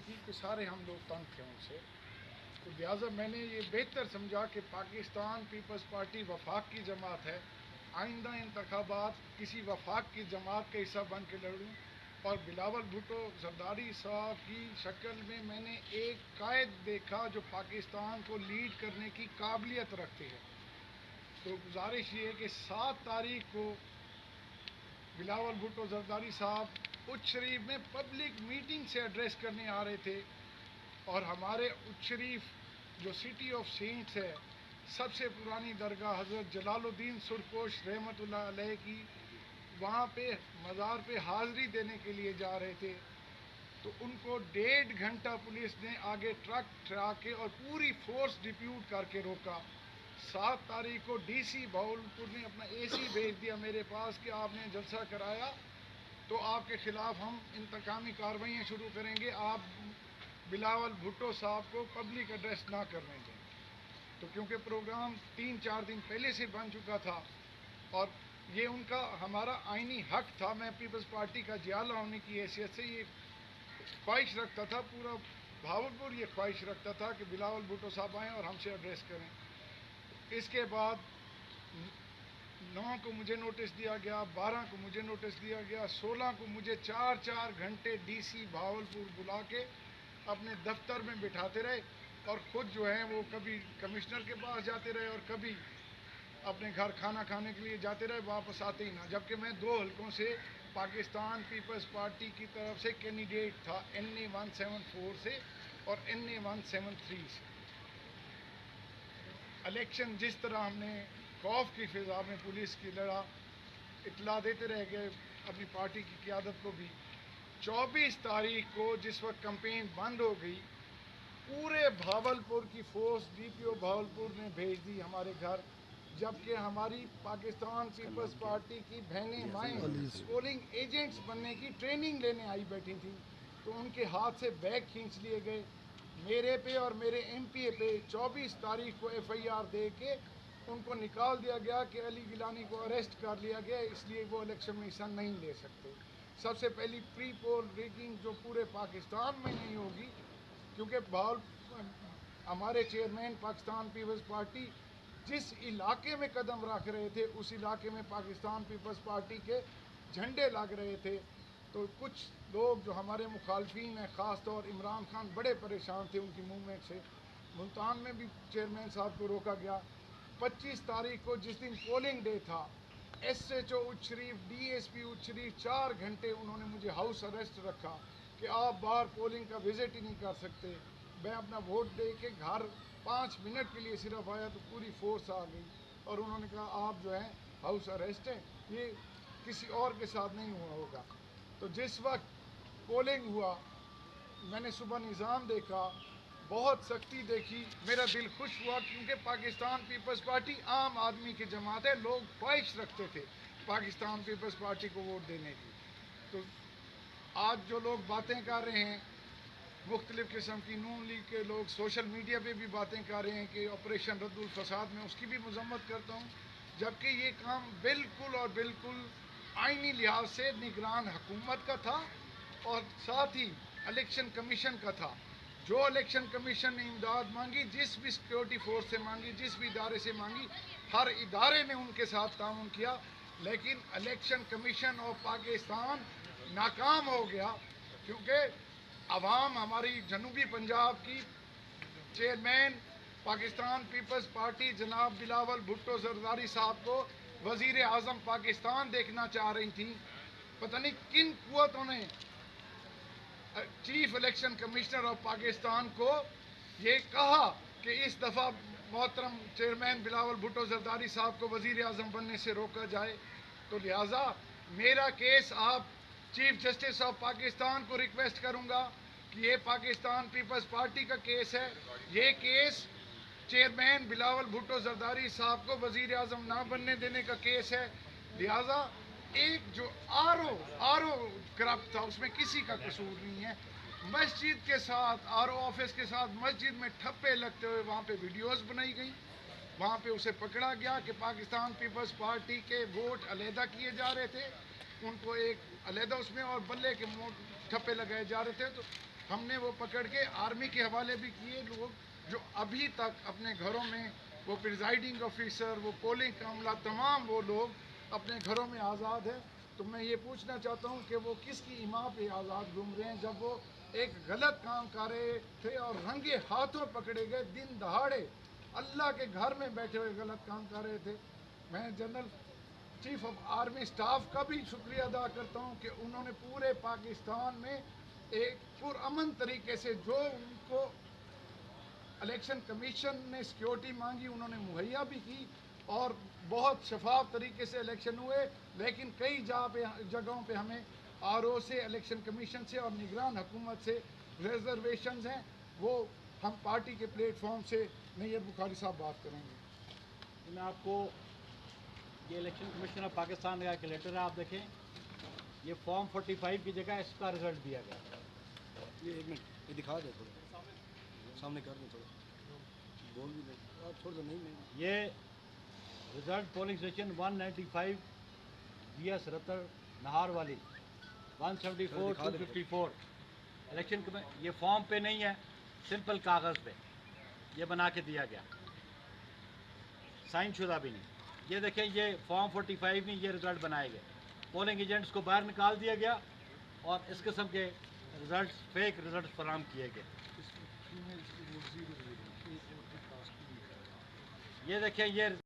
کی کہ سارے ہم لوگ تنگ تھے ان سے، تو لہٰذا میں نے یہ بہتر سمجھا کہ پاکستان پیپلز پارٹی وفاق کی جماعت ہے، آئندہ انتخابات کسی وفاق کی جماعت کا حصہ بن کے لڑوں، اور بلاول بھٹو زرداری صاحب کی شکل میں میں نے ایک قائد دیکھا جو پاکستان کو لیڈ کرنے کی قابلیت رکھتے ہیں۔ تو گزارش یہ ہے کہ 7 تاریخ کو بلاول بھٹو زرداری صاحب اچ شریف میں پبلک میٹنگ سے ایڈریس کرنے آ رہے تھے، اور ہمارے اچ شریف جو سٹی آف سینٹس ہے، سب سے پرانی درگاہ حضرت جلال الدین سرپوش رحمۃ اللہ علیہ کی، وہاں پہ مزار پہ حاضری دینے کے لیے جا رہے تھے، تو ان کو 1.5 گھنٹہ پولیس نے آگے ٹرک ٹھہرا کے اور پوری فورس ڈپیوٹ کر کے روکا۔ 7 تاریخ کو ڈی سی بہاولپور نے اپنا اے سی بھیج دیا میرے پاس کہ آپ نے جلسہ کرایا تو آپ کے خلاف ہم انتقامی کارروائیاں شروع کریں گے، آپ بلاول بھٹو صاحب کو پبلک ایڈریس نہ کرنے دیں۔ تو کیونکہ پروگرام 3-4 دن پہلے سے بن چکا تھا اور یہ ان کا ہمارا آئینی حق تھا، میں پیپلز پارٹی کا جیالہ ہونے کی حیثیت سے یہ خواہش رکھتا تھا، پورا بہاولپور یہ خواہش رکھتا تھا کہ بلاول بھٹو صاحب آئیں اور ہم سے ایڈریس کریں۔ اس کے بعد 9 کو مجھے نوٹس دیا گیا، 12 کو مجھے نوٹس دیا گیا، 16 کو مجھے 4 گھنٹے ڈی سی بہاولپور بلا کے اپنے دفتر میں بٹھاتے رہے، اور خود جو ہیں وہ کبھی کمشنر کے پاس جاتے رہے اور کبھی اپنے گھر کھانا کھانے کے لیے جاتے رہے، واپس آتے ہی نہ، جبکہ میں 2 حلقوں سے پاکستان پیپلز پارٹی کی طرف سے کینڈیڈیٹ تھا، NA 174 سے اور NA 173 سے۔ الیکشن جس طرح ہم نے خوف کی فضا میں پولیس کی لڑا، اطلاع دیتے رہ گئے اپنی پارٹی کی قیادت کو بھی۔ 24 تاریخ کو جس وقت کمپین بند ہو گئی، پورے بہاولپور کی فورس DPO بہاولپور نے بھیج دی ہمارے گھر، جبکہ ہماری پاکستان پیپلز پارٹی کی بہنیں مائیں پولنگ ایجنٹس بننے کی ٹریننگ لینے آئی بیٹھی تھیں، تو ان کے ہاتھ سے بیگ کھینچ لیے گئے، میرے پہ اور میرے MPA پہ 24 تاریخ کو FIR دے کے ان کو نکال دیا گیا کہ علی گیلانی کو اریسٹ کر لیا گیا، اس لیے وہ الیکشن میں حصہ نہیں لے سکتے۔ سب سے پہلی پری پول ریگنگ جو پورے پاکستان میں نہیں ہوگی، کیونکہ ہمارے چیئرمین پاکستان پیپلز پارٹی جس علاقے میں قدم رکھ رہے تھے اس علاقے میں پاکستان پیپلز پارٹی کے جھنڈے لگ رہے تھے، تو کچھ لوگ جو ہمارے مخالفین ہیں، خاص طور عمران خان، بڑے پریشان تھے ان کی موومنٹ سے۔ ملتان میں بھی چیئرمین صاحب کو روکا گیا۔ 25 تاریخ کو جس دن پولنگ ڈے تھا، SHO اچ شریف، DSP اچ شریف، 4 گھنٹے انہوں نے مجھے ہاؤس اریسٹ رکھا کہ آپ باہر پولنگ کا وزٹ ہی نہیں کر سکتے۔ میں اپنا ووٹ دے کے گھر 5 منٹ کے لیے صرف آیا تو پوری فورس آ گئی اور انہوں نے کہا آپ جو ہیں ہاؤس اریسٹ ہیں، یہ کسی اور کے ساتھ نہیں ہوا ہوگا۔ تو جس وقت پولنگ ہوا، میں نے صبح نظام دیکھا، بہت سختی دیکھی، میرا دل خوش ہوا، کیونکہ پاکستان پیپلز پارٹی عام آدمی کی جماعت ہے، لوگ خواہش رکھتے تھے پاکستان پیپلز پارٹی کو ووٹ دینے کی۔ تو آج جو لوگ باتیں کر رہے ہیں مختلف قسم کی، نون لیگ کے لوگ سوشل میڈیا پہ بھی باتیں کر رہے ہیں کہ آپریشن رد الفساد، میں اس کی بھی مذمت کرتا ہوں، جبکہ یہ کام بالکل اور بالکل آئینی لحاظ سے نگران حکومت کا تھا اور ساتھ ہی الیکشن کمیشن کا تھا۔ جو الیکشن کمیشن نے امداد مانگی، جس بھی سیکیورٹی فورس سے مانگی، جس بھی ادارے سے مانگی، ہر ادارے نے ان کے ساتھ تعاون کیا، لیکن الیکشن کمیشن آف پاکستان ناکام ہو گیا، کیونکہ عوام ہماری جنوبی پنجاب کی چیئرمین پاکستان پیپلز پارٹی جناب بلاول بھٹو زرداری صاحب کو وزیر اعظم پاکستان دیکھنا چاہ رہی تھیں۔ پتہ نہیں کن قوتوں نے chief election commissioner of Pakistan کو یہ کہا کہ اس دفعہ محترم چیئرمین بلاول بھٹو زرداری صاحب کو وزیر اعظم بننے سے روکا جائے۔ تو لہٰذا میرا کیس آپ چیف جسٹس آف پاکستان کو ریکویسٹ کروں گا کہ یہ پاکستان پیپلز پارٹی کا کیس ہے، یہ کیس چیئرمین بلاول بھٹو زرداری صاحب کو وزیر اعظم نہ بننے دینے کا کیس ہے۔ لہٰذا ایک جو آر او کرپٹ تھا، اس میں کسی کا قصور نہیں ہے۔ مسجد کے ساتھ، RO آفس کے ساتھ مسجد میں ٹھپے لگتے ہوئے وہاں پہ ویڈیوز بنائی گئیں، وہاں پہ اسے پکڑا گیا کہ پاکستان پیپلز پارٹی کے ووٹ علیحدہ کیے جا رہے تھے، ان کو ایک علیحدہ اس میں اور بلے کے ٹھپے لگائے جا رہے تھے۔ تو ہم نے وہ پکڑ کے آرمی کے حوالے بھی کیے. لوگ جو ابھی تک اپنے گھروں میں وہ پریزائڈنگ آفیسر وہ پولنگ کا عملہ تمام وہ لوگ اپنے گھروں میں آزاد ہیں. تو میں یہ پوچھنا چاہتا ہوں کہ وہ کس کی ایما پہ آزاد گھوم رہے ہیں جب وہ ایک غلط کام کر رہے تھے اور رنگے ہاتھوں پکڑے گئے دن دہاڑے اللہ کے گھر میں بیٹھے ہوئے غلط کام کر رہے تھے. میں general chief of army staff کا بھی شکریہ ادا کرتا ہوں کہ انہوں نے پورے پاکستان میں ایک پرامن طریقے سے جو ان کو الیکشن کمیشن نے سیکیورٹی مانگی انہوں نے مہیا بھی کی اور بہت شفاف طریقے سے الیکشن ہوئے. لیکن کئی جگہوں پہ ہمیں آر او سے الیکشن کمیشن سے اور نگران حکومت سے ریزرویشنز ہیں. وہ ہم پارٹی کے پلیٹ فارم سے نیب بخاری صاحب بات کریں گے. میں آپ کو یہ الیکشن کمیشن آف پاکستان کا ایک لیٹر ہے, آپ دیکھیں یہ فارم 45 کی جگہ اس کا رزلٹ دیا گیا. یہ ایک منٹ یہ دکھا دیں تھوڑا سامنے کر دیں تھوڑا بول بھی دیں آپ چھوڑ دیں. نہیں میں یہ result polling station 195 B S رتر نہار والی 174-254 الیکشن یہ فارم پہ نہیں ہے, سمپل کاغذ پہ یہ بنا کے دیا گیا, سائن شدہ بھی نہیں. یہ دیکھیں یہ فارم 45 میں یہ رزلٹ بنائے گئے, پولنگ ایجنٹس کو باہر نکال دیا گیا اور اس قسم کے رزلٹس فیک رزلٹس فراہم کیے گئے. یہ دیکھیں یہ